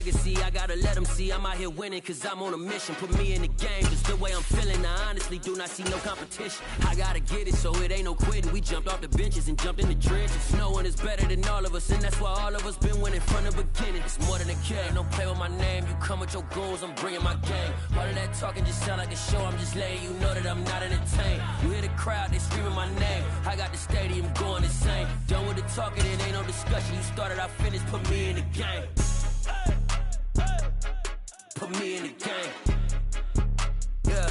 I gotta let them see I'm out here winning, cause I'm on a mission. Put me in the game, just the way I'm feeling. I honestly do not see no competition. I gotta get it, so it ain't no quitting. We jumped off the benches and jumped in the trenches. No one is better than all of us, and that's why all of us been winning from the beginning. It's more than a game, don't play with my name. You come with your goons, I'm bringing my game. All of that talking just sound like a show, I'm just letting you know that I'm not entertained. You hear the crowd, they screaming my name. I got the stadium going insane. Done with the talking, it ain't no discussion. You started, I finished, put me in the game. Put me in the game. Yeah.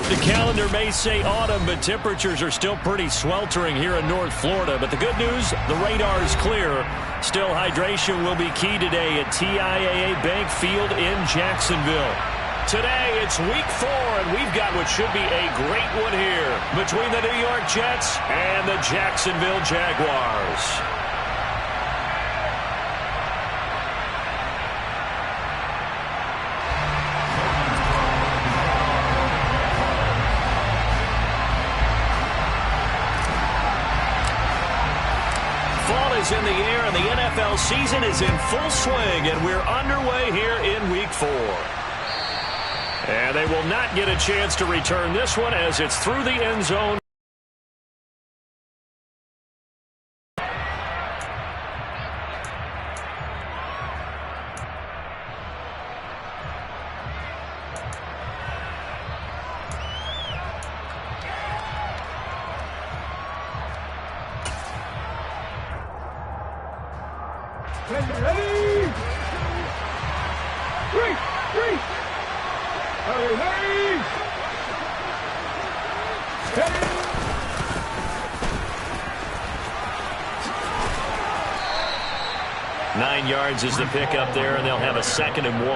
The calendar may say autumn, but temperatures are still pretty sweltering here in North Florida. But the good news, the radar is clear. Still, hydration will be key today at TIAA Bank Field in Jacksonville. Today, it's week 4, and we've got what should be a great one here between the New York Jets and the Jacksonville Jaguars. Is in the air, and the NFL season is in full swing, and we're underway here in week 4. And they will not get a chance to return this one as it's through the end zone. Ready? 3. Ready? 9 yards is the pickup there, and they'll have a 2nd and 1.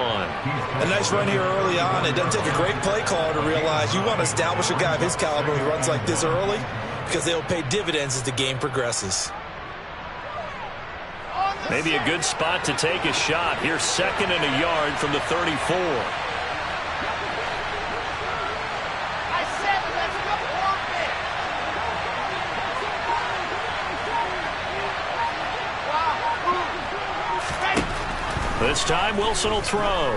A nice run here early on. It doesn't take a great play caller to realize you want to establish a guy of his caliber who runs like this early, because they'll pay dividends as the game progresses. Maybe a good spot to take a shot. Here's 2nd and a yard from the 34. This time Wilson will throw.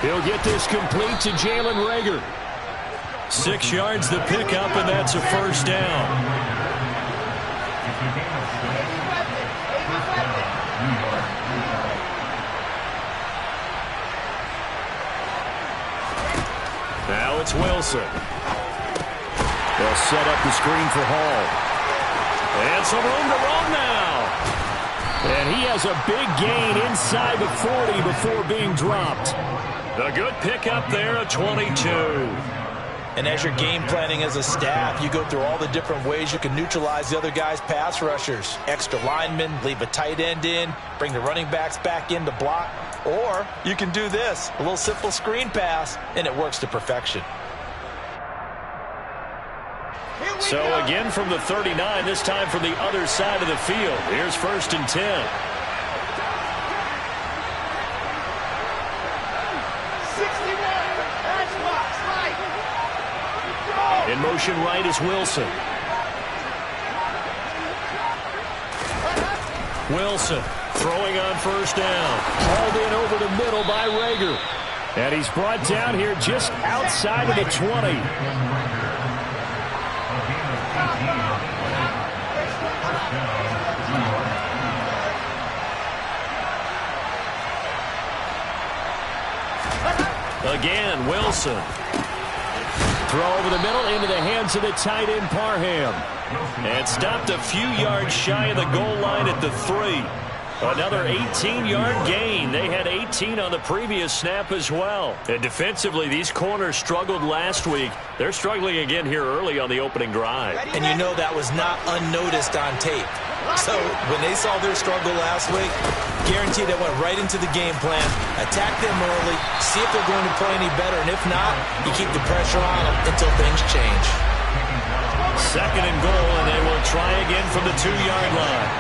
He'll get this complete to Jalen Reagor. 6 yards the pickup, and that's a first down. Now it's Wilson. They'll set up the screen for Hall. And some room to run now. And he has a big gain inside the 40 before being dropped. A good pickup there at 22. And as you're game planning as a staff, you go through all the different ways you can neutralize the other guy's pass rushers. Extra linemen, leave a tight end in, bring the running backs back in to block. Or you can do this, a little simple screen pass, and it works to perfection. So again from the 39, this time from the other side of the field. Here's 1st and 10. In motion right is Wilson. Wilson throwing on 1st down. Hauled in over the middle by Reagor. And he's brought down here just outside of the 20. Again, Wilson. Throw over the middle into the hands of the tight end Parham. And stopped a few yards shy of the goal line at the 3. Another 18-yard gain. They had 18 on the previous snap as well. And defensively, these corners struggled last week. They're struggling again here early on the opening drive. And you know that was not unnoticed on tape. So when they saw their struggle last week, guaranteed they went right into the game plan, attack them early, see if they're going to play any better, and if not, you keep the pressure on them until things change. 2nd and goal, and they will try again from the 2-yard line.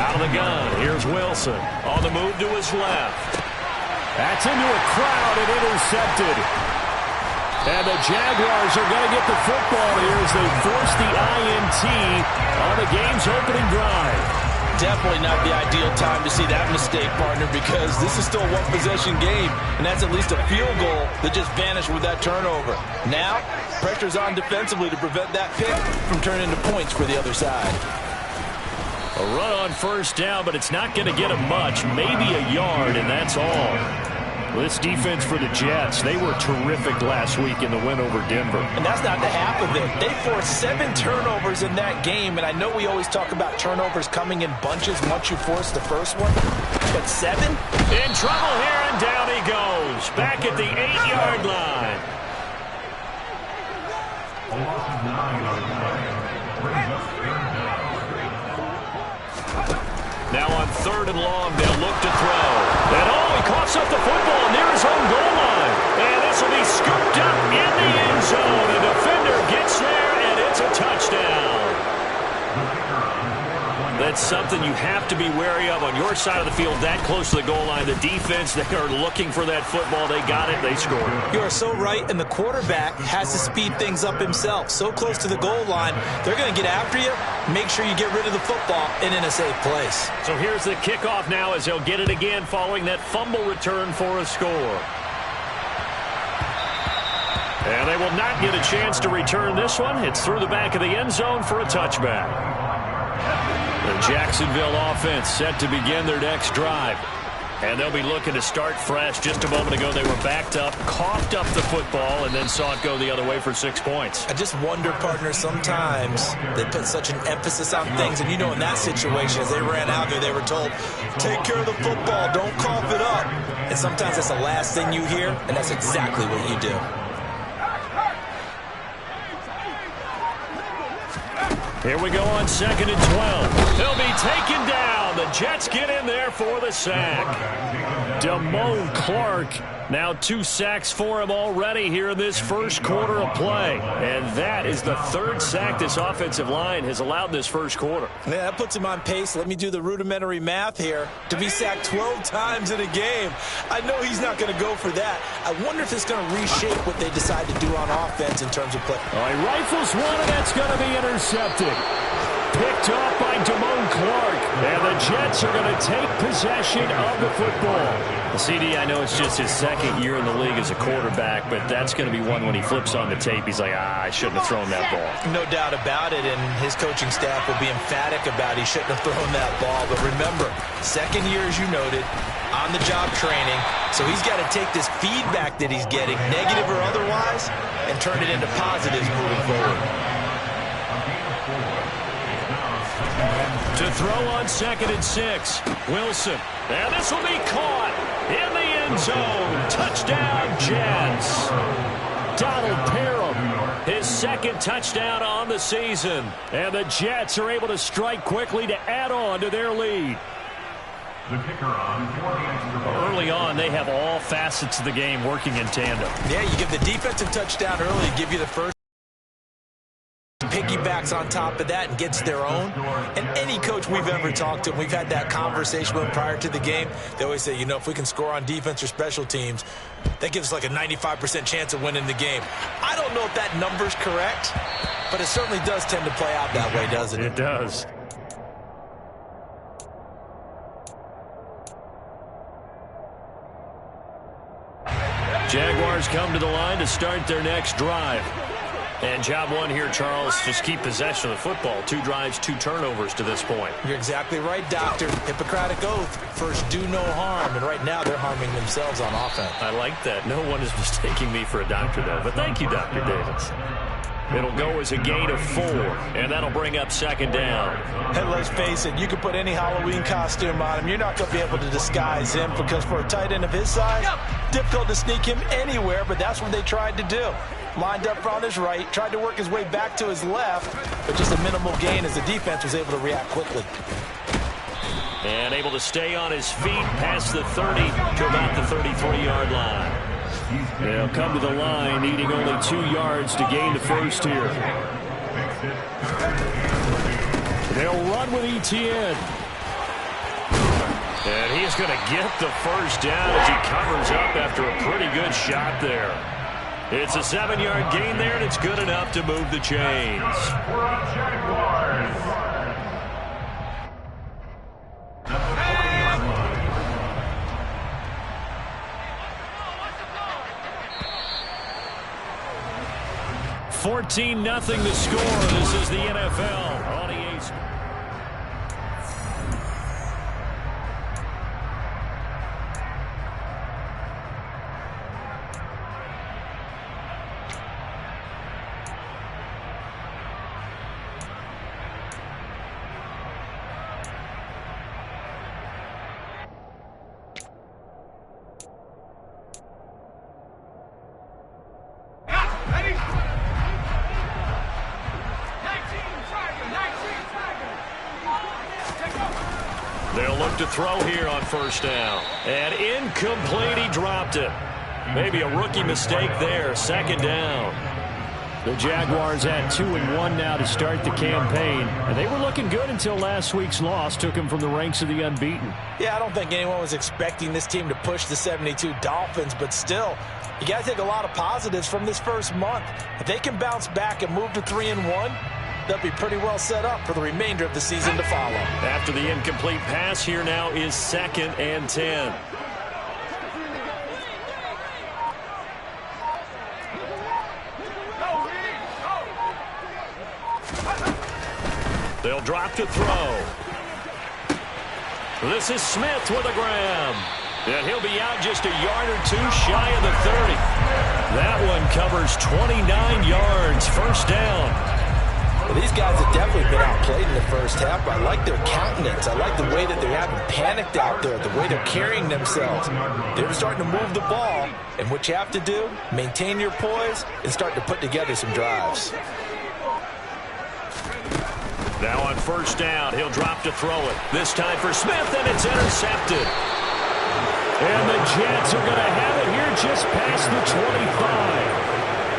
Out of the gun, here's Wilson. On the move to his left. That's into a crowd and intercepted. And the Jaguars are going to get the football here as they force the INT on the game's opening drive. Definitely not the ideal time to see that mistake, partner, because this is still a one-possession game, and that's at least a field goal that just vanished with that turnover. Now, pressure's on defensively to prevent that pick from turning into points for the other side. A run on first down, but it's not going to get him much, maybe a yard, and that's all. This defense for the Jets, they were terrific last week in the win over Denver. And that's not the half of it. They forced 7 turnovers in that game, and I know we always talk about turnovers coming in bunches once you force the first one, but 7? In trouble here, and down he goes. Back at the 8-yard line. Now on 3rd and long, they'll look to throw. And he coughs up the football near his own goal line. And this will be scooped up in the end zone. The defender gets there, and it's a touchdown. That's something you have to be wary of on your side of the field, that close to the goal line. The defense, they are looking for that football. They got it. They scored. You are so right, and the quarterback has to speed things up himself. So close to the goal line, they're going to get after you. Make sure you get rid of the football and in a safe place. So here's the kickoff now as they'll get it again following that fumble return for a score. And they will not get a chance to return this one. It's through the back of the end zone for a touchback. The Jacksonville offense set to begin their next drive. And they'll be looking to start fresh. Just a moment ago, they were backed up, coughed up the football, and then saw it go the other way for 6 points. I just wonder, partner, sometimes they put such an emphasis on things. And, you know, in that situation, as they ran out there, they were told, take care of the football, don't cough it up. And sometimes that's the last thing you hear, and that's exactly what you do. Here we go on 2nd and 12. He'll be taken down. The Jets get in there for the sack. Damone Clark, now 2 sacks for him already here in this first quarter of play. And that is the 3rd sack this offensive line has allowed this first quarter. Yeah, that puts him on pace. Let me do the rudimentary math here. To be sacked 12 times in a game, I know he's not going to go for that. I wonder if it's going to reshape what they decide to do on offense in terms of play. He rifles one, and that's going to be intercepted. Picked off by Damone Clark. And the Jets are going to take possession of the football. The CD, I know it's just his 2nd year in the league as a quarterback, but that's going to be one when he flips on the tape. He's like, I shouldn't have thrown that ball. No doubt about it, and his coaching staff will be emphatic about he shouldn't have thrown that ball. But remember, 2nd year, as you noted, on-the-job training. So he's got to take this feedback that he's getting, negative or otherwise, and turn it into positives moving forward. To throw on 2nd and 6. Wilson. And this will be caught in the end zone. Touchdown, Jets. Donald Parham, his 2nd touchdown on the season. And the Jets are able to strike quickly to add on to their lead. Early on, they have all facets of the game working in tandem. Yeah, you give the defensive touchdown early, give you the first. Piggybacks on top of that and gets their own. And any coach we've ever talked to, we've had that conversation with prior to the game, they always say, you know, if we can score on defense or special teams, that gives us like a 95% chance of winning the game. I don't know if that number's correct, but it certainly does tend to play out that way, doesn't it? It does. Jaguars come to the line to start their next drive. And job one here, Charles, just keep possession of the football. 2 drives, 2 turnovers to this point. You're exactly right, Doctor. Hippocratic oath. First, do no harm. And right now, they're harming themselves on offense. I like that. No one is mistaking me for a doctor, though. But thank you, Dr. Davis. It'll go as a gain of 4, and that'll bring up 2nd down. And let's face it, you can put any Halloween costume on him. You're not going to be able to disguise him because for a tight end of his size, difficult to sneak him anywhere, but that's what they tried to do. Lined up on his right, tried to work his way back to his left, but just a minimal gain as the defense was able to react quickly. And able to stay on his feet past the 30 to about the 33-yard line. They'll come to the line, needing only 2 yards to gain the first here. They'll run with Etienne. And he's going to get the first down as he covers up after a pretty good shot there. It's a 7-yard gain there, and it's good enough to move the chains. 14-0 the score. This is the NFL on EA Sports. They'll look to throw here on first down. And incomplete, he dropped it. Maybe a rookie mistake there. Second down. The Jaguars had 2-1 now to start the campaign. And they were looking good until last week's loss took them from the ranks of the unbeaten. Yeah, I don't think anyone was expecting this team to push the 72 Dolphins, but still, you got to take a lot of positives from this first month. If they can bounce back and move to 3-1, they'll be pretty well set up for the remainder of the season to follow. After the incomplete pass, here now is 2nd and 10. They'll drop to throw. This is Smith with a grab. And he'll be out just a yard or two shy of the 30. That one covers 29 yards. First down. Well, these guys have definitely been outplayed in the first half, but I like their countenance. I like the way that they haven't panicked out there, the way they're carrying themselves. They're starting to move the ball, and what you have to do, maintain your poise and start to put together some drives. Now on first down, he'll drop to throw it. This time for Smith, and it's intercepted. And the Jets are going to have it here just past the 25.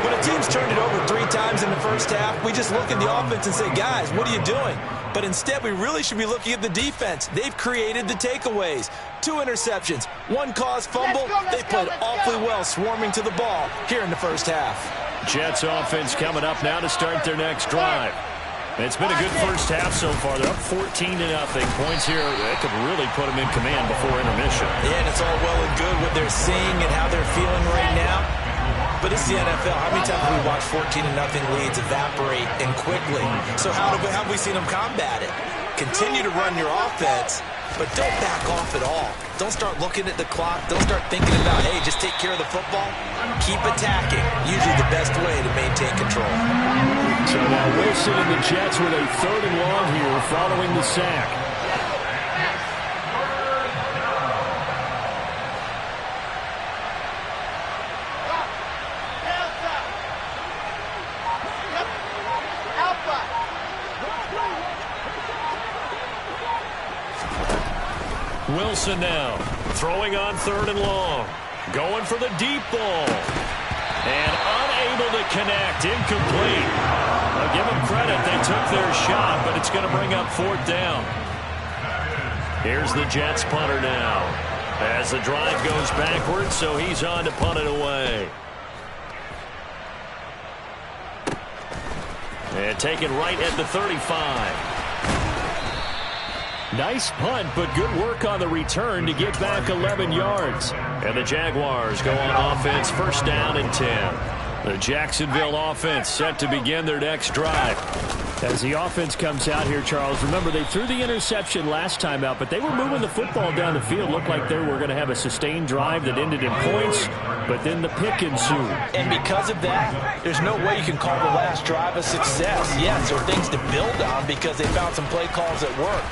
When a team's turned it over 3 times in the first half, we just look at the offense and say, guys, what are you doing? But instead, we really should be looking at the defense. They've created the takeaways. 2 interceptions, 1 caused fumble. They played awfully well swarming to the ball here in the first half. Jets offense coming up now to start their next drive. It's been a good first half so far. They're up 14-0. Points here, that could really put them in command before intermission. Yeah, and it's all well and good what they're seeing and how they're feeling right now. But it's the NFL. How many times have we watched 14-0 leads evaporate and quickly? So how have we seen them combat it? Continue to run your offense, but don't back off at all. Don't start looking at the clock. Don't start thinking about, hey, just take care of the football. Keep attacking. Usually the best way to maintain control. So now Wilson and the Jets with a 3rd and long here following the sack. Wilson now throwing on 3rd and long. Going for the deep ball. And unable to connect. Incomplete. I'll give them credit. They took their shot, but it's going to bring up 4th down. Here's the Jets punter now. As the drive goes backwards, so he's on to punt it away. And taken right at the 35. Nice punt, but good work on the return to get back 11 yards. And the Jaguars go on offense, first down and 10. The Jacksonville offense set to begin their next drive. As the offense comes out here, Charles, remember they threw the interception last time out, but they were moving the football down the field. Looked like they were going to have a sustained drive that ended in points, but then the pick ensued. And because of that, there's no way you can call the last drive a success. Yes, there are things to build on because they found some play calls that work.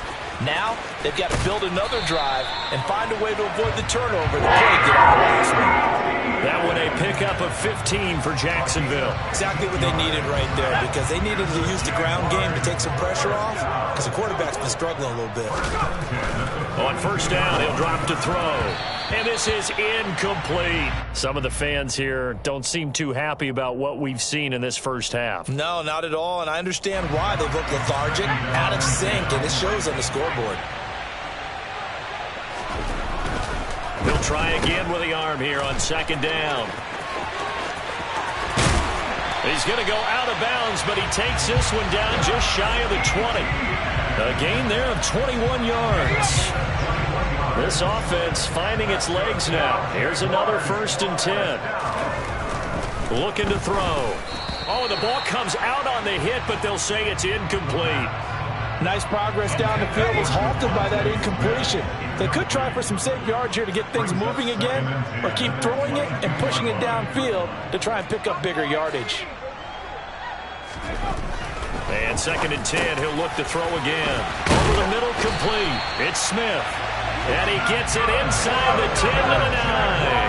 Now, they've got to build another drive and find a way to avoid the turnover that plagued it on the last one. That one a pickup of 15 for Jacksonville. Exactly what they needed right there because they needed to use the ground game to take some pressure off because the quarterback's been struggling a little bit. On first down, he'll drop to throw. And this is incomplete. Some of the fans here don't seem too happy about what we've seen in this first half. No, not at all, and I understand why. They look lethargic, out of sync, and it shows on the scoreboard. He'll try again with the arm here on second down. He's going to go out of bounds, but he takes this one down just shy of the 20. A gain there of 21 yards. This offense finding its legs now. Here's another 1st and 10. Looking to throw. Oh, and the ball comes out on the hit, but they'll say it's incomplete. Nice progress down the field was halted by that incompletion. They could try for some safe yards here to get things moving again, or keep throwing it and pushing it downfield to try and pick up bigger yardage. And 2nd and 10, he'll look to throw again. Over the middle, complete. It's Smith. And he gets it inside the 10 to the 9.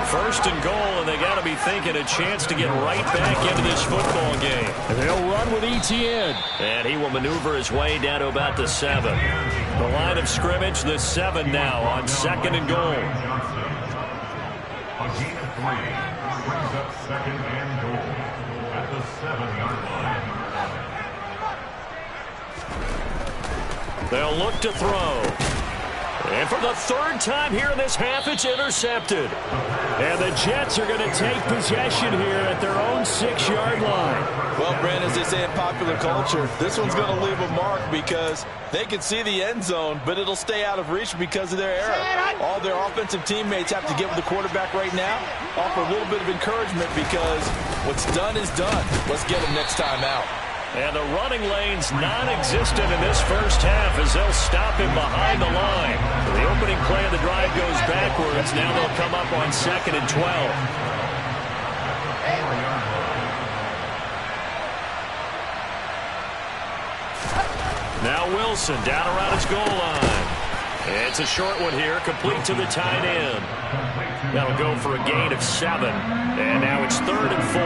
1st and goal, and they got to be thinking a chance to get right back into this football game. And they'll run with ETN. And he will maneuver his way down to about the 7. The line of scrimmage, the 7 now on 2nd and goal. A gain of 3 brings up 2nd and goal at the 7-yard line. They'll look to throw. And for the 3rd time here in this half, it's intercepted. And the Jets are going to take possession here at their own 6-yard line. Well, Brent, as they say in popular culture, this one's going to leave a mark because they can see the end zone, but it'll stay out of reach because of their error. All their offensive teammates have to get with the quarterback right now, offer a little bit of encouragement because what's done is done. Let's get them next time out. And the running lane's non-existent in this first half as they'll stop him behind the line. The opening play of the drive goes backwards. Now they'll come up on 2nd and 12. Now Wilson down around his goal line. It's a short one here, complete to the tight end. That'll go for a gain of 7. And now it's 3rd and 4.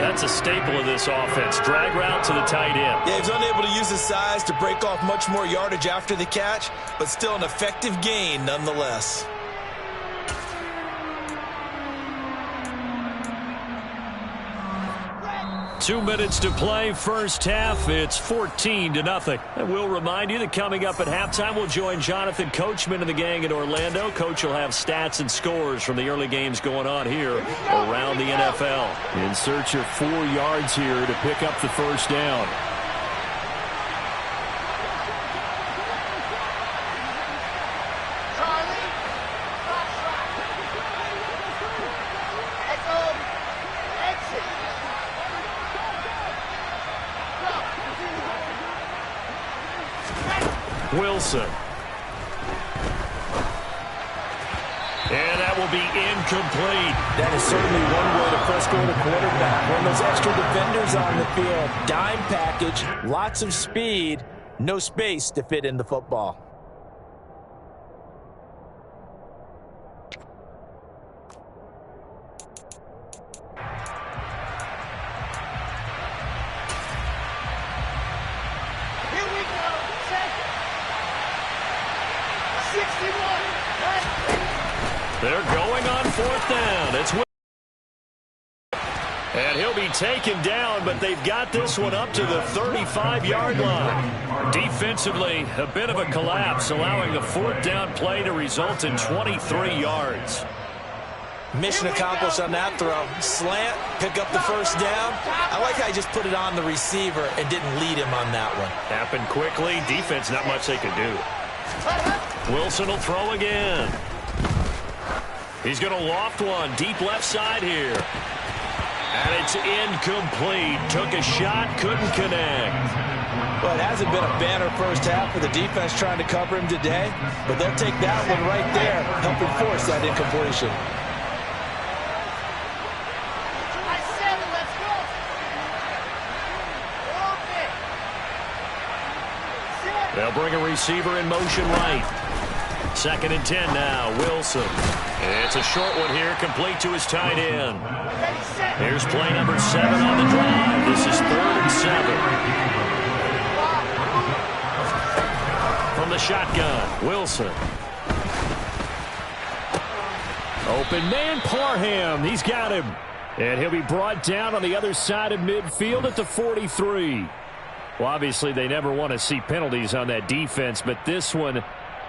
That's a staple of this offense. Drag route to the tight end. Yeah, he's unable to use his size to break off much more yardage after the catch, but still an effective gain nonetheless. Two minutes to play, first half. It's 14-0. And we'll remind you that coming up at halftime, we'll join Jonathan Coachman and the gang in Orlando. Coach will have stats and scores from the early games going on here around the NFL. In search of 4 yards here to pick up the first down. Wilson. And that will be incomplete. That is certainly one way to frustrate a quarterback. When those extra defenders on the field, dime package, lots of speed, no space to fit in the football. They're going on 4th down. It's and he'll be taken down, but they've got this one up to the 35-yard line. Defensively, a bit of a collapse, allowing a 4th down play to result in 23 yards. Mission accomplished on that throw. Slant, pick up the first down. I like how he just put it on the receiver and didn't lead him on that one. Happened quickly. Defense, not much they could do. Wilson will throw again. He's going to loft one deep left side here. And it's incomplete. Took a shot, couldn't connect. Well, it hasn't been a banner first half for the defense trying to cover him today, but they'll take that one right there, helping force that incompletion. They'll bring a receiver in motion right. 2nd and 10 now, Wilson. It's a short one here, complete to his tight end. Here's play number 7 on the drive. This is 3rd and 7. From the shotgun, Wilson. Open man, Parham. He's got him. And he'll be brought down on the other side of midfield at the 43. Well, obviously, they never want to see penalties on that defense, but this one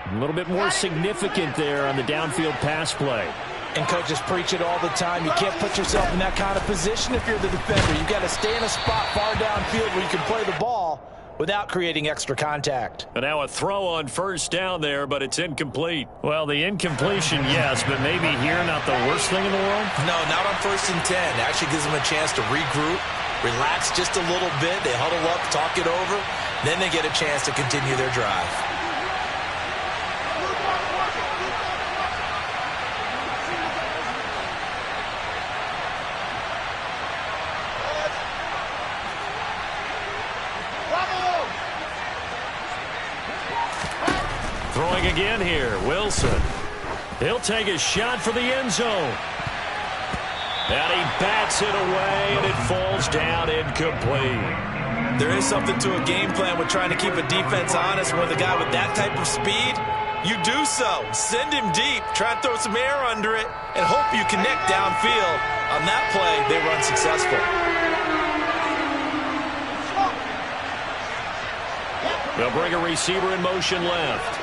a little bit more significant there on the downfield pass play. And coaches preach it all the time. You can't put yourself in that kind of position if you're the defender. You've got to stay in a spot far downfield where you can play the ball without creating extra contact. And now a throw on 1st down there, but it's incomplete. Well, the incompletion, yes, but maybe here not the worst thing in the world? No, not on 1st and 10. It actually gives them a chance to regroup, relax just a little bit. They huddle up, talk it over. Then they get a chance to continue their drive. Throwing again here, Wilson. He'll take a shot for the end zone. And he bats it away, and it falls down incomplete. There is something to a game plan with trying to keep a defense honest. With a guy with that type of speed, you do so. Send him deep, try and throw some air under it, and hope you connect downfield. On that play, they were unsuccessful. They'll bring a receiver in motion left.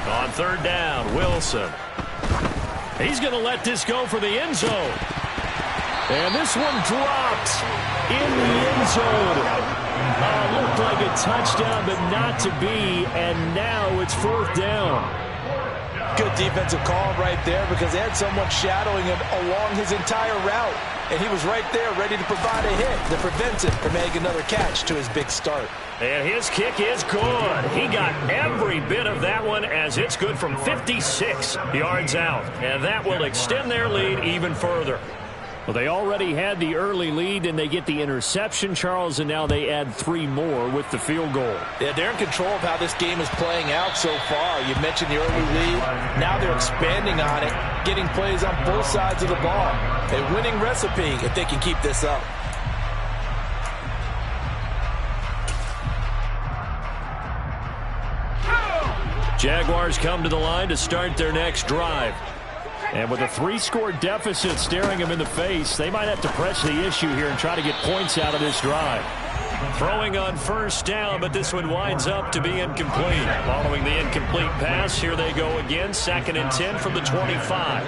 On third down, Wilson. He's going to let this go for the end zone. And this one dropped in the end zone. Looked like a touchdown, but not to be. And now it's fourth down. Good defensive call right there because they had someone shadowing him along his entire route. And he was right there ready to provide a hit that prevents him from making another catch to his big start. And his kick is good. He got every bit of that one as it's good from 56 yards out. And that will extend their lead even further. Well, they already had the early lead, and they get the interception, Charles, and now they add 3 more with the field goal. Yeah, they're in control of how this game is playing out so far. You mentioned the early lead. Now they're expanding on it, getting plays on both sides of the ball. A winning recipe if they can keep this up. Jaguars come to the line to start their next drive. And with a 3-score deficit staring them in the face, they might have to press the issue here and try to get points out of this drive. Throwing on first down, but this one winds up to be incomplete. Following the incomplete pass, here they go again. 2nd and 10 from the 25.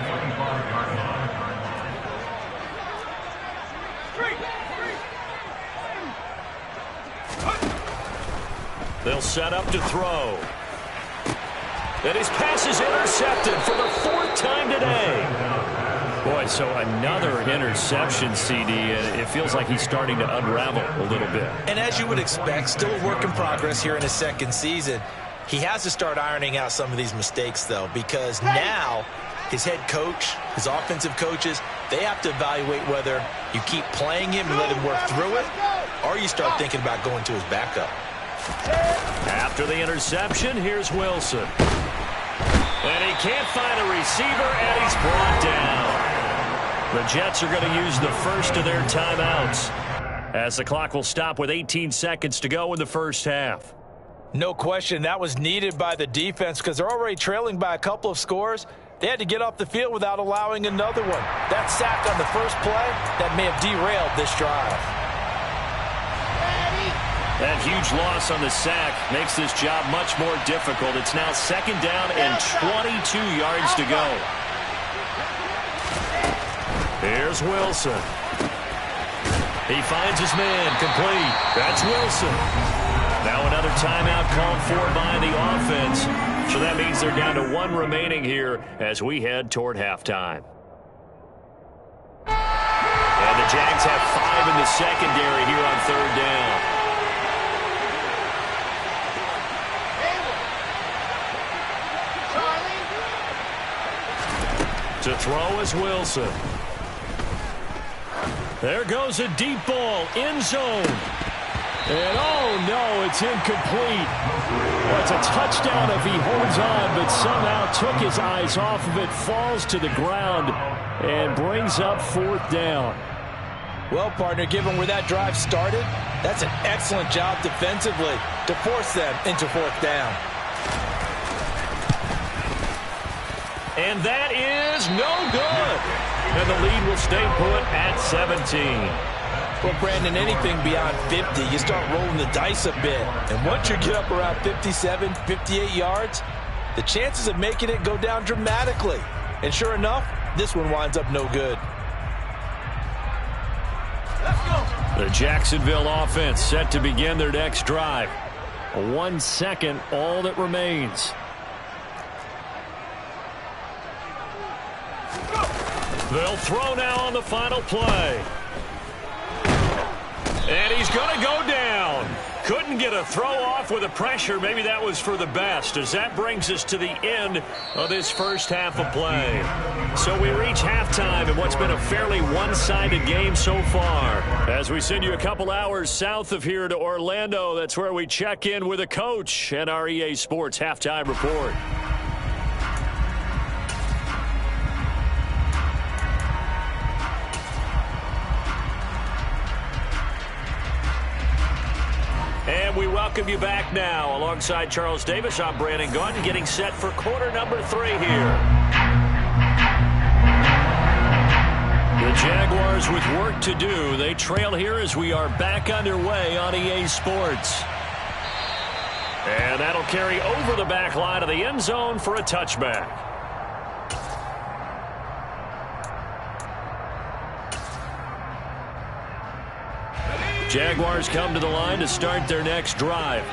They'll set up to throw. And his pass is intercepted for the 4th time today. Boy, so another interception, CD, and it feels like he's starting to unravel a little bit. And as you would expect, still a work in progress here in his 2nd season. He has to start ironing out some of these mistakes, though, because now his head coach, his offensive coaches, they have to evaluate whether you keep playing him and let him work through it, or you start thinking about going to his backup. After the interception, here's Wilson. And he can't find a receiver, and he's brought down. The Jets are going to use the first of their timeouts, as the clock will stop with 18 seconds to go in the first half. No question, that was needed by the defense because they're already trailing by a couple of scores. They had to get off the field without allowing another one. That sack on the first play, that may have derailed this drive. That huge loss on the sack makes this job much more difficult. It's now 2nd down and 22 yards to go. Here's Wilson. He finds his man, complete. That's Wilson. Now another timeout called for by the offense. So that means they're down to 1 remaining here as we head toward halftime. And the Jags have 5 in the secondary here on 3rd down. To throw is Wilson. There goes a deep ball, end zone. And oh no, it's incomplete. Well, it's a touchdown if he holds on, but somehow took his eyes off of it, falls to the ground, and brings up 4th down. Well, partner, given where that drive started, that's an excellent job defensively to force them into 4th down. And that is no good. And the lead will stay put at 17. Well, Brandon, anything beyond 50, you start rolling the dice a bit. And once you get up around 57, 58 yards, the chances of making it go down dramatically. And sure enough, this one winds up no good. Let's go. The Jacksonville offense set to begin their next drive. 1 second, all that remains. They'll throw now on the final play. And he's going to go down. Couldn't get a throw off with the pressure. Maybe that was for the best, as that brings us to the end of this first half of play. So we reach halftime in what's been a fairly one-sided game so far. As we send you a couple hours south of here to Orlando, that's where we check in with a coach and our EA Sports Halftime Report. And we welcome you back now. Alongside Charles Davis, I'm Brandon Gaudin, getting set for quarter number 3 here. The Jaguars with work to do. They trail here as we are back underway on EA Sports. And that'll carry over the back line of the end zone for a touchback. Jaguars come to the line to start their next drive.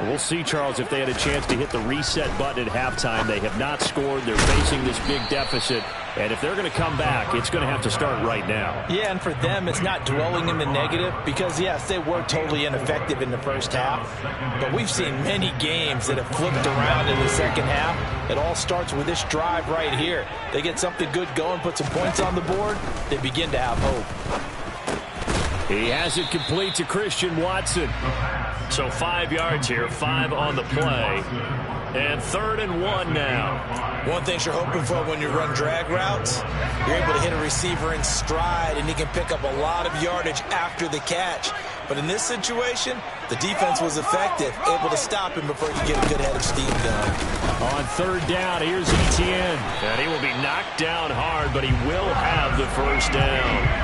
We'll see, Charles, if they had a chance to hit the reset button at halftime. They have not scored. They're facing this big deficit. And if they're going to come back, it's going to have to start right now. Yeah, and for them, it's not dwelling in the negative because, yes, they were totally ineffective in the first half. But we've seen many games that have flipped around in the second half. It all starts with this drive right here. They get something good going, put some points on the board, they begin to have hope. He has it complete to Christian Watson. So 5 yards here, 5 on the play. And 3rd and 1 now. One thing you're hoping for when you run drag routes, you're able to hit a receiver in stride, and he can pick up a lot of yardage after the catch. But in this situation, the defense was effective, able to stop him before he get a good head of steam going. On 3rd down, here's Etienne. And he will be knocked down hard, but he will have the first down.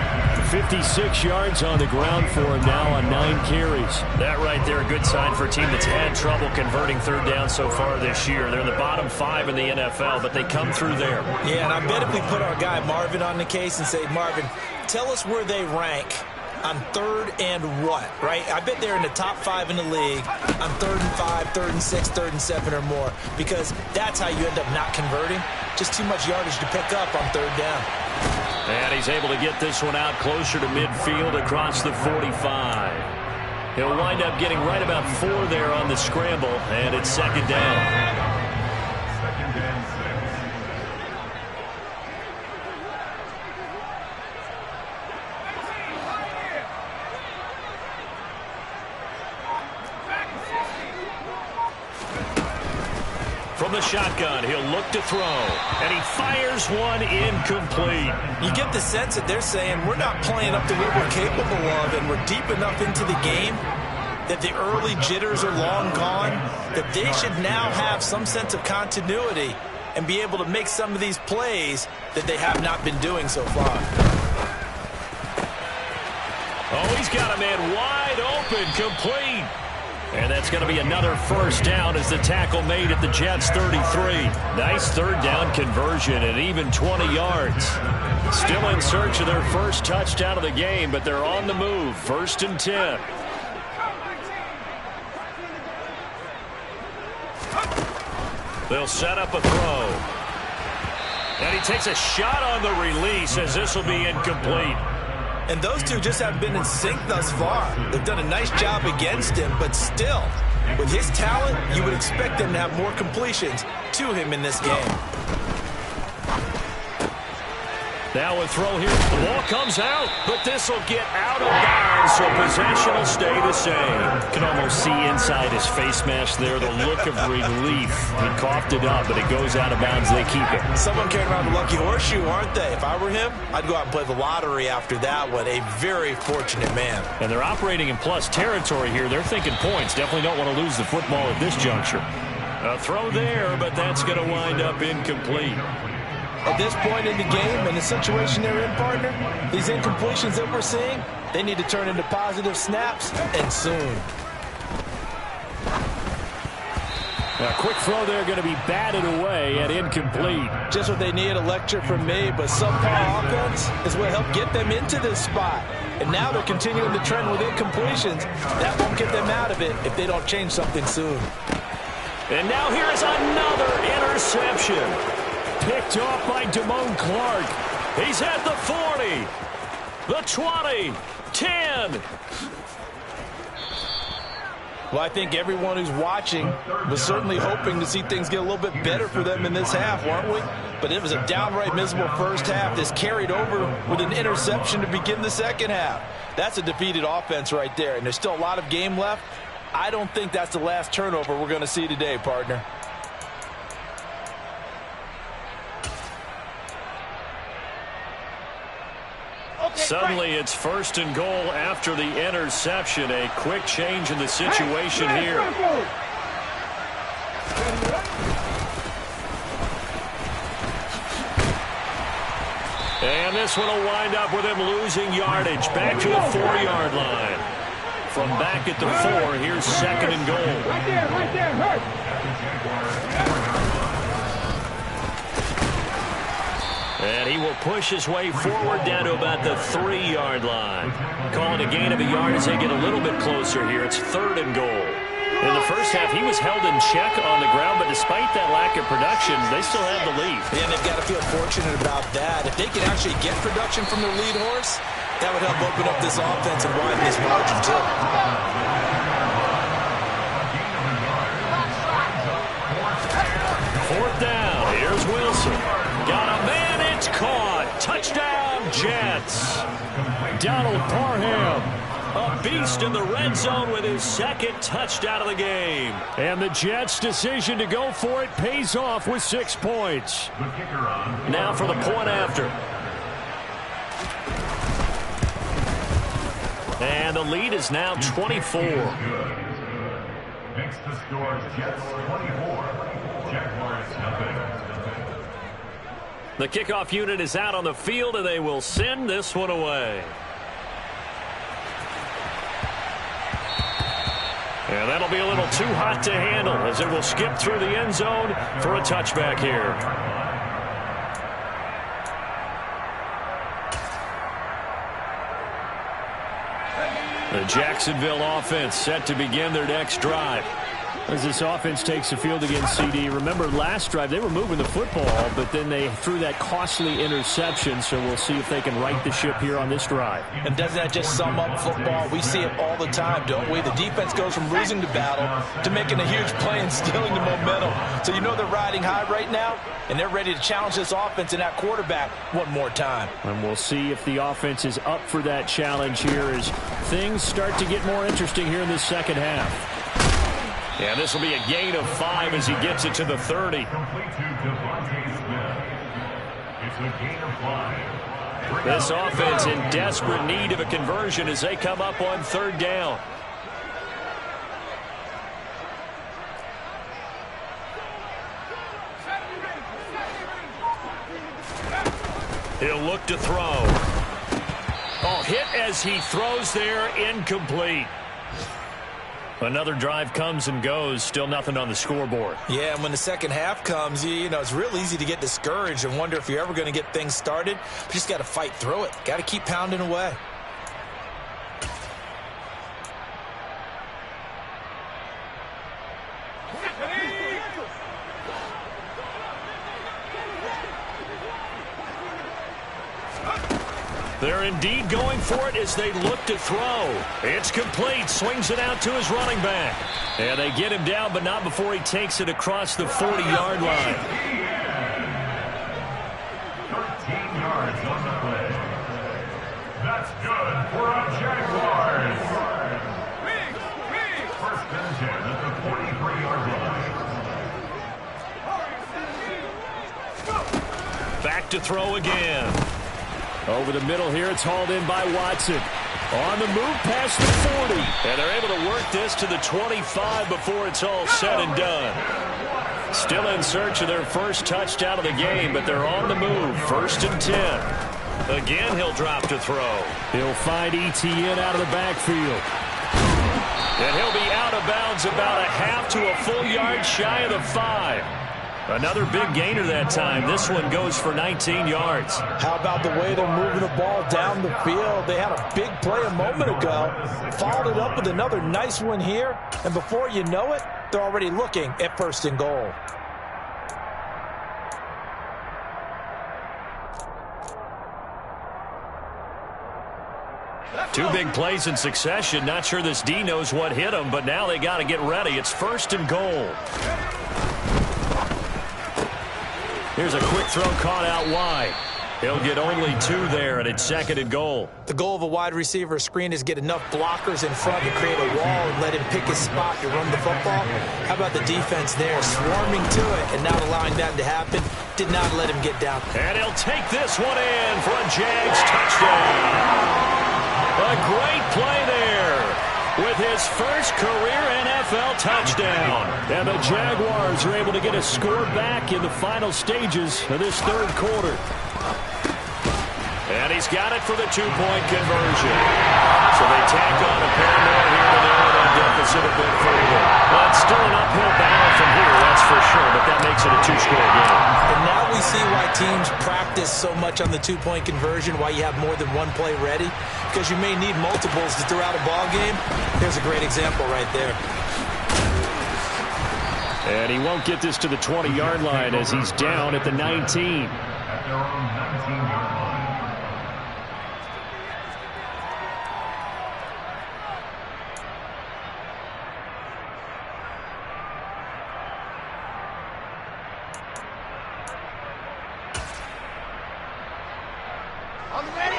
56 yards on the ground for him now on 9 carries. That right there, a good sign for a team that's had trouble converting 3rd down so far this year. They're in the bottom 5 in the NFL, but they come through there. Yeah, and I bet if we put our guy Marvin on the case and say, Marvin, tell us where they rank on 3rd and what, right? I bet they're in the top 5 in the league on 3rd and 5, 3rd and 6, 3rd and 7 or more, because that's how you end up not converting. Just too much yardage to pick up on 3rd down. And he's able to get this one out closer to midfield across the 45. He'll wind up getting right about 4 there on the scramble, and it's 2nd down. From the shotgun, he'll look to throw, and he fires one incomplete. You get the sense that they're saying we're not playing up to what we're capable of, and we're deep enough into the game that the early jitters are long gone, that they should now have some sense of continuity and be able to make some of these plays that they have not been doing so far. Oh, he's got a man wide open, complete. And that's going to be another first down as the tackle made at the Jets' 33. Nice 3rd down conversion and even 20 yards. Still in search of their first touchdown of the game, but they're on the move. 1st and 10. They'll set up a throw. And he takes a shot on the release as this will be incomplete. And those two just haven't been in sync thus far. They've done a nice job against him, but still, with his talent, you would expect them to have more completions to him in this game. Now a throw here. The ball comes out, but this will get out of bounds, so possession will stay the same. You can almost see inside his face mask there the look of relief. He coughed it up, but it goes out of bounds. They keep it. Someone carrying around the lucky horseshoe, aren't they? If I were him, I'd go out and play the lottery after that one. A very fortunate man. And they're operating in plus territory here. They're thinking points. Definitely don't want to lose the football at this juncture. A throw there, but that's going to wind up incomplete. At this point in the game and the situation they're in, partner, these incompletions that we're seeing, they need to turn into positive snaps, and soon. A quick throw there going to be batted away and incomplete. Just what they need, a lecture from me, but subpar offense is what helped get them into this spot. And now they're continuing the trend with incompletions. That won't get them out of it if they don't change something soon. And now here is another interception. Picked off by Damone Clark. He's at the 40, the 20, 10. Well, I think everyone who's watching was certainly hoping to see things get a little bit better for them in this half, weren't we? But it was a downright miserable first half. This carried over with an interception to begin the second half. That's a defeated offense right there, and there's still a lot of game left. I don't think that's the last turnover we're going to see today, partner. Suddenly it's 1st and goal after the interception. A quick change in the situation here. And this one will wind up with him losing yardage. Back to the 4-yard line. From back at the 4, here's 2nd and goal. Right there, hurt. And he will push his way forward down to about the 3-yard line. Calling a gain of a yard as they get a little bit closer here. It's 3rd and goal. In the first half, he was held in check on the ground, but despite that lack of production, they still have the lead. And they've got to feel fortunate about that. If they can actually get production from their lead horse, that would help open up this offense and widen this margin, too. 4th down. Here's Wilson. Got a man. It's caught. Touchdown, Jets. Donald Parham, a beast in the red zone with his 2nd touchdown of the game. And the Jets' decision to go for it pays off with 6 points. Now for the point after. And the lead is now 24. Next to score, Jets 24. Jaguars nothing. The kickoff unit is out on the field, and they will send this one away. And that'll be a little too hot to handle as it will skip through the end zone for a touchback here. The Jacksonville offense set to begin their next drive. As this offense takes the field against CD, remember last drive they were moving the football, but then they threw that costly interception, so we'll see if they can right the ship here on this drive. And doesn't that just sum up football? We see it all the time, don't we? The defense goes from losing the battle to making a huge play and stealing the momentum. So you know they're riding high right now, and they're ready to challenge this offense and that quarterback one more time. And we'll see if the offense is up for that challenge here as things start to get more interesting here in this second half. Yeah, this will be a gain of 5 as he gets it to the 30. It's a gain of 5. This offense in desperate need of a conversion as they come up on 3rd down. He'll look to throw. Oh, hit as he throws there, incomplete. Another drive comes and goes, still nothing on the scoreboard. Yeah, and when the second half comes, you know, it's real easy to get discouraged and wonder if you're ever going to get things started. You just got to fight through it. Got to keep pounding away. They're indeed going for it as they look to throw. It's complete. Swings it out to his running back. And they get him down, but not before he takes it across the 40-yard line. 13 yards on the play. That's good for a Jaguars. First and 10 at the 43-yard line. Back to throw again. Over the middle here, it's hauled in by Watson. On the move past the 40. And they're able to work this to the 25 before it's all said and done. Still in search of their first touchdown of the game, but they're on the move. 1st and 10. Again, he'll drop to throw. He'll find Etienne out of the backfield. And he'll be out of bounds about a half to a full yard shy of the 5. Another big gainer that time. This one goes for 19 yards. How about the way they're moving the ball down the field? They had a big play a moment ago. Followed it up with another nice one here. And before you know it, they're already looking at 1st and goal. Two big plays in succession. Not sure this D knows what hit him, but now they got to get ready. It's 1st and goal. Here's a quick throw caught out wide. He'll get only 2 there, and it's 2nd and goal. The goal of a wide receiver screen is get enough blockers in front to create a wall and let him pick his spot to run the football. How about the defense there, swarming to it and not allowing that to happen? Did not let him get down. And he'll take this one in for a Jags touchdown. A great play there with his first career NFL touchdown. And the Jaguars are able to get a score back in the final stages of this 3rd quarter. And he's got it for the 2-point conversion. So they tack on a pair more here to narrow that deficit a bit further. Well, it's still an uphill battle from here, that's for sure, but that makes it a 2-score game. And now we see why teams practice so much on the 2-point conversion, why you have more than one play ready, because you may need multiples to throw out a ball game. Here's a great example right there. And he won't get this to the 20-yard line as he's down at the 19. At their own 19-yard line.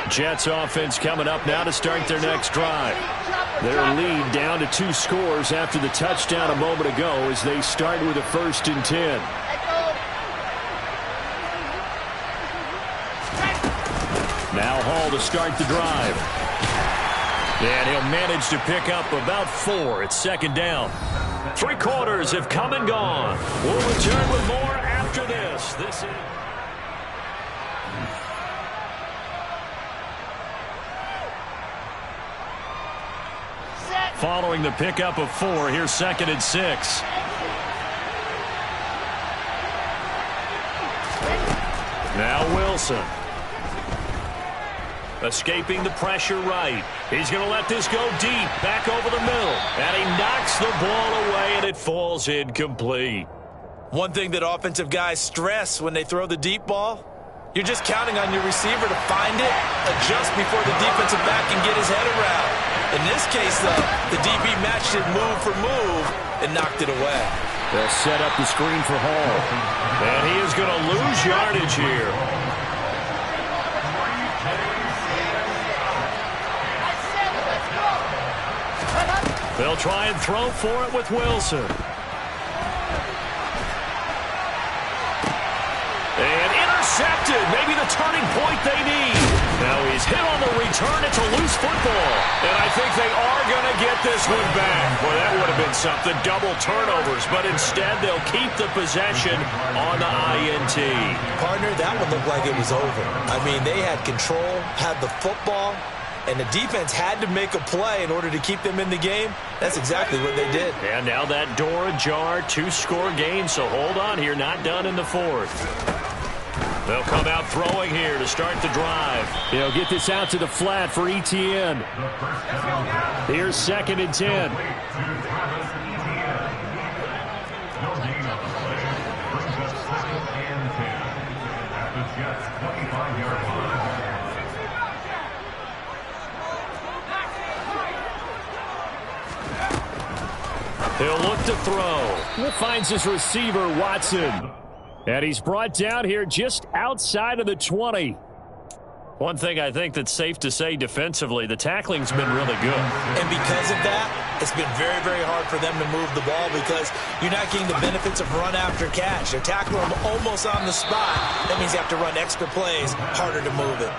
Jets offense coming up now to start their next drive. Their lead down to 2 scores after the touchdown a moment ago as they start with a 1st and 10. Now Hall to start the drive. And he'll manage to pick up about 4. It's 2nd down. 3 quarters have come and gone. We'll return with more after this. This is... Following the pickup of 4, here's 2nd and 6. Now Wilson. Escaping the pressure right. He's going to let this go deep, back over the middle. And he knocks the ball away, and it falls incomplete. One thing that offensive guys stress when they throw the deep ball, you're just counting on your receiver to find it, adjust before the defensive back can get his head around. In this case, though, the DB matched it move for move and knocked it away. They'll set up the screen for Hall. And he is going to lose yardage here. They'll try and throw for it with Wilson. And intercepted. Maybe the turning point they need. Now he's hit on the return. It's a loose football. And I think they are going to get this one back. Well, that would have been something. Double turnovers. But instead, they'll keep the possession on the INT. Partner, that one looked like it was over. I mean, they had control, had the football, and the defense had to make a play in order to keep them in the game. That's exactly what they did. And now that door ajar, 2-score game. So hold on here. Not done in the 4th. They'll come out throwing here to start the drive. He'll get this out to the flat for Etienne. Here's 2nd and 10. He'll look to throw. Finds his receiver, Watson. And he's brought down here just outside of the 20. One thing I think that's safe to say defensively, the tackling's been really good. And because of that, it's been very, very hard for them to move the ball because you're not getting the benefits of run after catch. They're tackling them almost on the spot. That means you have to run extra plays, harder to move it.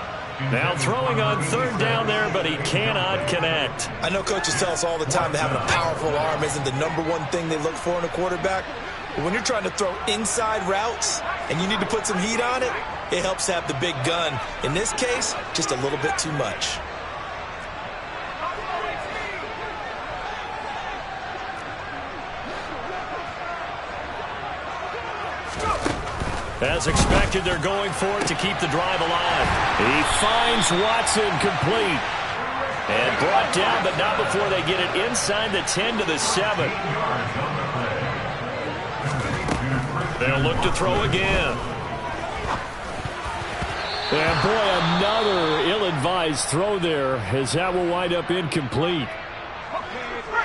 Now throwing on 3rd down there, but he cannot connect. I know coaches tell us all the time that having a powerful arm isn't the #1 thing they look for in a quarterback. But when you're trying to throw inside routes and you need to put some heat on it, it helps have the big gun. In this case, just a little bit too much. As expected, they're going for it to keep the drive alive. He finds Watson complete. And brought down, but not before they get it inside the 10 to the 7. They'll look to throw again. And boy, another ill-advised throw there, as that will wind up incomplete.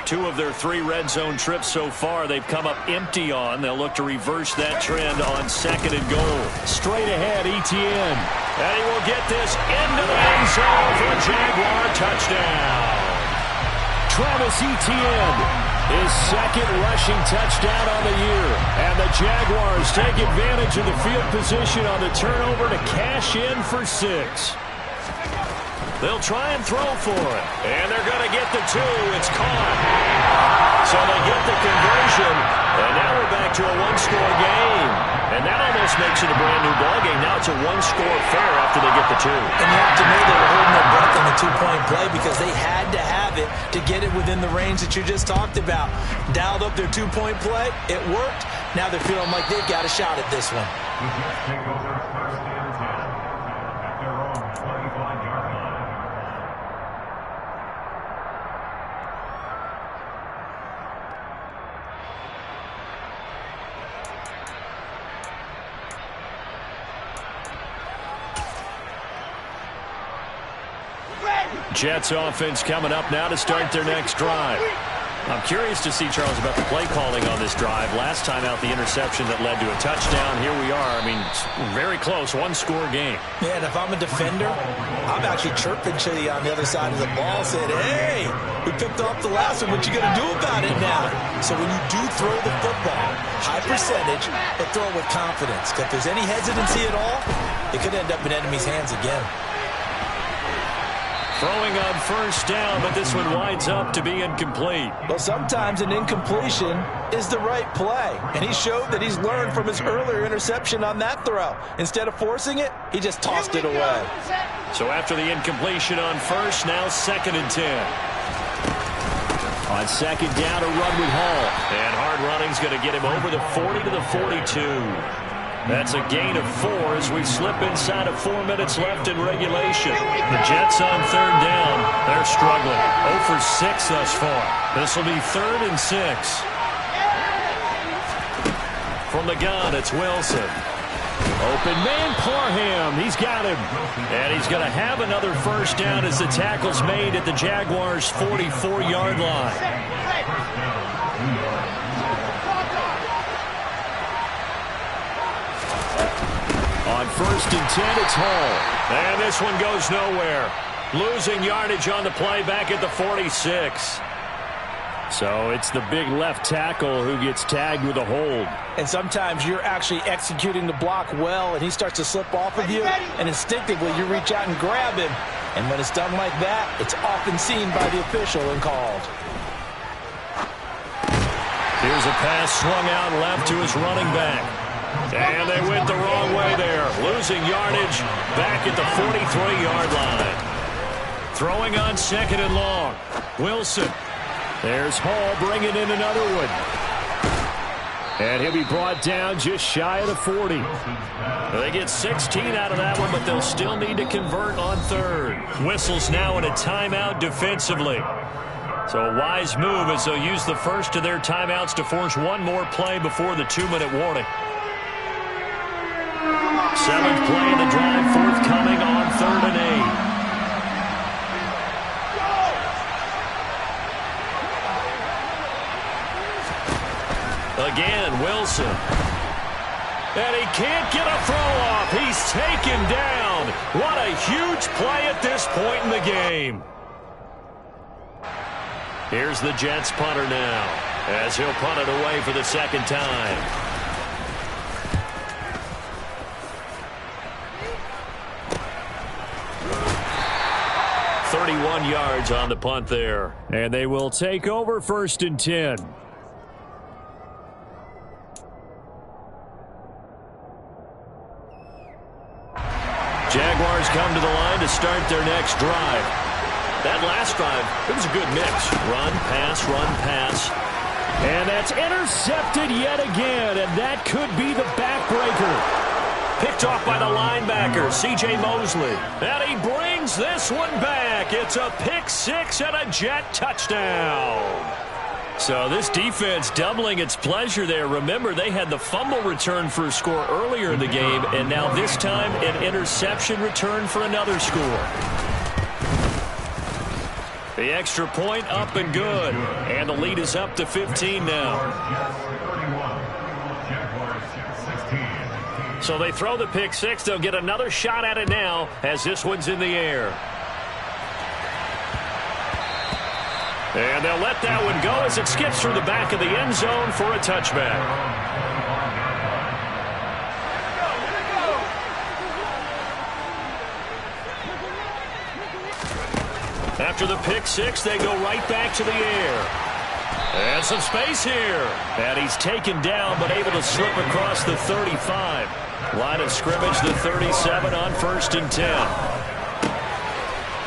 2 of their 3 red zone trips so far they've come up empty on. They'll look to reverse that trend on 2nd and goal. Straight ahead, Etienne. And he will get this into the end zone for a Jaguar touchdown. Travis Etienne, his 2nd rushing touchdown on the year. And the Jaguars take advantage of the field position on the turnover to cash in for 6. They'll try and throw for it. And they're going to get the 2. It's caught. So they get the conversion. And now we're back to a 1-score game. And that almost makes it a brand-new ballgame. Now it's a 1-score affair after they get the 2. And you have to know they were holding their breath on the 2-point play because they had to have it to get it within the range that you just talked about. Dialed up their 2-point play. It worked. Now they're feeling like they've got a shot at this one. The Jets take over 1st and 10 at their own 25-yard line. Jets offense coming up now to start their next drive. I'm curious to see, Charles, about the play calling on this drive. Last time out, the interception that led to a touchdown. Here we are. I mean, very close, 1-score game. Yeah, and if I'm a defender, I'm actually chirping to you on the other side of the ball, saying, hey, we picked off the last one. What you going to do about it now? So when you do throw the football, high percentage, but throw it with confidence. If there's any hesitancy at all, it could end up in enemy's hands again. Throwing on 1st down, but this one winds up to be incomplete. Well, sometimes an incompletion is the right play. And he showed that he's learned from his earlier interception on that throw. Instead of forcing it, he just tossed it away. So after the incompletion on 1st, now 2nd and 10. On 2nd down, a run with Hall. And hard running's going to get him over the 40 to the 42. That's a gain of 4 as we slip inside of 4 minutes left in regulation. The Jets on 3rd down. They're struggling. 0 for 6 thus far. This will be 3rd and 6. From the gun, it's Wilson. Open man, Parham. He's got him. And he's going to have another 1st down as the tackle's made at the Jaguars' 44-yard line. On 1st and 10, it's Hall. And this one goes nowhere. Losing yardage on the play back at the 46. So it's the big left tackle who gets tagged with a hold. And sometimes you're actually executing the block well, and he starts to slip off of you, and instinctively you reach out and grab him. And when it's done like that, it's often seen by the official and called. Here's a pass swung out left to his running back. And they went the wrong way there. Losing yardage back at the 43-yard line. Throwing on 2nd and long. Wilson. There's Hall bringing in another one. And he'll be brought down just shy of the 40. They get 16 out of that one, but they'll still need to convert on 3rd. Whistles now in a timeout defensively. So a wise move as they'll use the first of their timeouts to force one more play before the 2-minute warning. 7th play of the drive forthcoming on 3rd and 8. Again, Wilson. And he can't get a throw off. He's taken down. What a huge play at this point in the game. Here's the Jets punter now as he'll punt it away for the 2nd time. 31 yards on the punt there. And they will take over 1st and 10. Jaguars come to the line to start their next drive. That last drive, it was a good mix. Run, pass. And that's intercepted yet again, and that could be the backbreaker. Picked off by the linebacker, C.J. Mosley. And he brings this one back. It's a pick 6 and a Jet touchdown. So this defense doubling its pleasure there. Remember, they had the fumble return for a score earlier in the game, and now this time an interception return for another score. The extra point up and good, and the lead is up to 15 now. So they throw the pick six. They'll get another shot at it now as this one's in the air. And they'll let that one go as it skips through the back of the end zone for a touchback. After the pick six, they go right back to the air. And some space here. And he's taken down but able to slip across the 35. Line of scrimmage, the 37 on 1st and 10.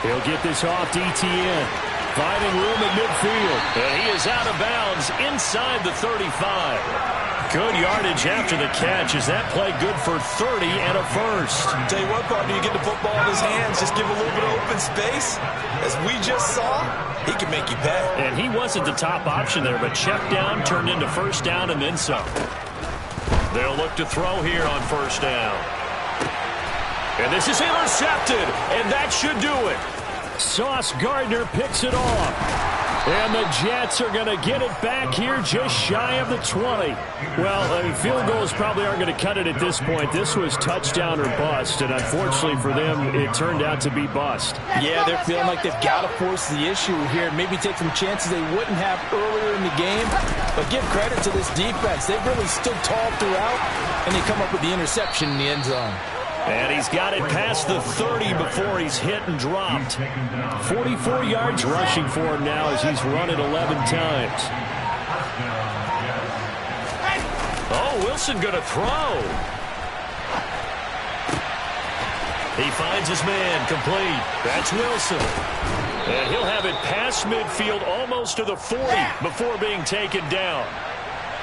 He'll get this off to ETN. Finding room at midfield. And he is out of bounds inside the 35. Good yardage after the catch. Is that play good for 30 and a first? Tell you what, partner, you get the football in his hands, just give a little bit of open space. As we just saw, he can make you pay. And he wasn't the top option there, but check down turned into first down and then some. They'll look to throw here on first down. And this is intercepted, and that should do it. Sauce Gardner picks it off. And the Jets are going to get it back here just shy of the 20. Well, field goals probably aren't going to cut it at this point. This was touchdown or bust, and unfortunately for them, it turned out to be bust. Yeah, they're feeling like they've got to force the issue here and maybe take some chances they wouldn't have earlier in the game. But give credit to this defense. They've really stood tall throughout, and they come up with the interception in the end zone. And he's got it past the 30 before he's hit and dropped. 44 yards rushing for him now as he's run it 11 times. Oh, Wilson going to throw. He finds his man complete. That's Wilson. And he'll have it past midfield almost to the 40 before being taken down.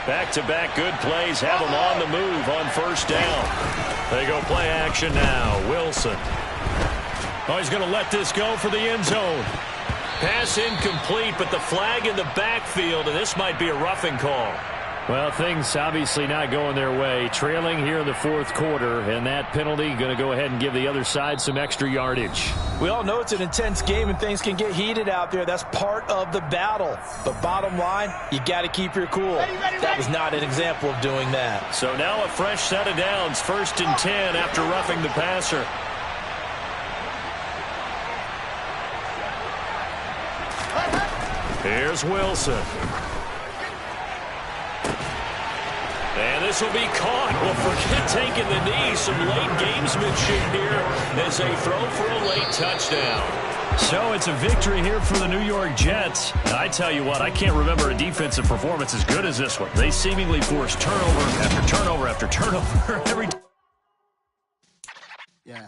Back-to-back good plays have him on the move on first down. They go play action now. Wilson. Oh, he's going to let this go for the end zone. Pass incomplete, but the flag in the backfield, and this might be a roughing call. Well, things obviously not going their way. Trailing here in the fourth quarter, and that penalty going to go ahead and give the other side some extra yardage. We all know it's an intense game and things can get heated out there. That's part of the battle. But bottom line, you got to keep your cool. That was not an example of doing that. So now a fresh set of downs, 1st and 10 after roughing the passer. Here's Wilson. And this will be caught. Well, forget taking the knee. Some late gamesmanship here as they throw for a late touchdown. So it's a victory here for the New York Jets. And I tell you what, I can't remember a defensive performance as good as this one. They seemingly forced turnover after turnover after turnover every time. Yeah.